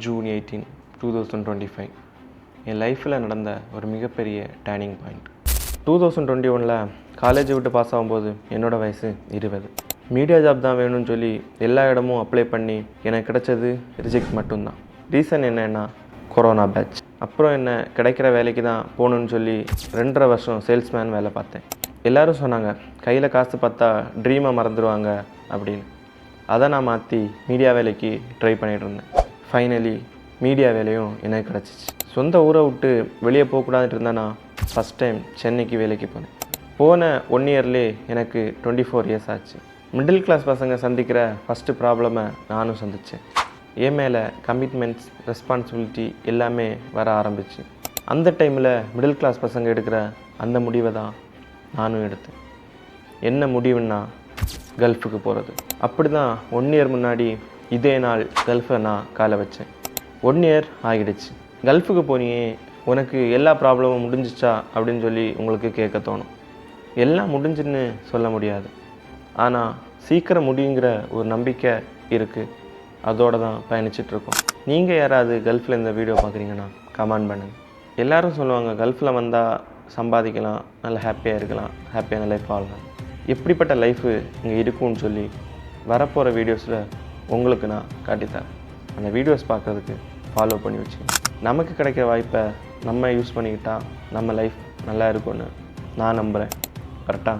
June 18, 2025 என் லைஃப்பில் நடந்த ஒரு மிகப்பெரிய டேர்னிங் பாயிண்ட். 2021 காலேஜை விட்டு பாஸ் ஆகும்போது என்னோடய வயசு 20. மீடியா ஜாப் தான் வேணும்னு சொல்லி எல்லா இடமும் அப்ளை பண்ணி எனக்கு கிடைச்சது ரிஜெக்ட் மட்டும்தான். ரீசன் என்னென்னா கொரோனா பேட்ச். அப்புறம் என்ன கிடைக்கிற வேலைக்கு தான் போகணுன்னு சொல்லி 2.5 வருஷம் சேல்ஸ்மேன் வேலை பார்த்தேன். எல்லோரும் சொன்னாங்க கையில் காசு பார்த்தா ட்ரீமை மறந்துடுவாங்க அப்படின்னு. அதை நான் மாற்றி மீடியா வேலைக்கு ட்ரை பண்ணிகிட்டு இருந்தேன். ஃபைனலி மீடியா வேலையும் எனக்கு கிடச்சிச்சு. சொந்த ஊரை விட்டு வெளியே போகக்கூடாதுட்டு இருந்தேன்னா ஃபஸ்ட் டைம் சென்னைக்கு வேலைக்கு போனேன். போன 1 இயர்லேயே எனக்கு 24 இயர்ஸ் ஆச்சு. மிடில் கிளாஸ் பசங்க சந்திக்கிற ஃபஸ்ட்டு ப்ராப்ளமை நானும் சந்தித்தேன். என் மேலே கமிட்மெண்ட்ஸ், ரெஸ்பான்சிபிலிட்டி எல்லாமே வர ஆரம்பிச்சு. அந்த டைமில் மிடில் கிளாஸ் பசங்க எடுக்கிற அந்த முடிவை தான் நானும் எடுத்தேன். என்ன முடிவுன்னா கல்ஃபுக்கு போகிறது. அப்படி தான் 1 இயர் முன்னாடி இதே நாள் கல்ஃபை நான் காலை வச்சேன். 1 இயர் ஆகிடுச்சு. கல்ஃபுக்கு போனியே, உனக்கு எல்லா ப்ராப்ளமும் முடிஞ்சிச்சா அப்படின்னு சொல்லி உங்களுக்கு கேட்க தோணும். எல்லாம் முடிஞ்சுன்னு சொல்ல முடியாது, ஆனால் சீக்கிரம் முடியுங்கிற ஒரு நம்பிக்கை இருக்குது. அதோடு தான் பயணிச்சிட்ருக்கோம். நீங்கள் யாராவது கல்ஃபில் இந்த வீடியோ பார்க்குறீங்கன்னா கமெண்ட் பண்ணுங்கள். எல்லோரும் சொல்லுவாங்க கல்ஃபில் வந்தால் சம்பாதிக்கலாம், நல்லா ஹாப்பியாக இருக்கலாம், ஹாப்பியான லைஃப் வாழலாம். எப்படிப்பட்ட லைஃபு இங்கே இருக்கும்னு சொல்லி வரப்போகிற வீடியோஸில் உங்களுக்கு நான் காட்டித்தரேன். அந்த வீடியோஸ் பார்க்குறதுக்கு ஃபாலோ பண்ணி வச்சுக்கோங்க. நமக்கு கிடைக்கிற வாய்ப்பை நம்ம யூஸ் பண்ணிக்கிட்டால் நம்ம லைஃப் நல்லா இருக்கும்னு நான் நம்புகிறேன். கரெக்டாக?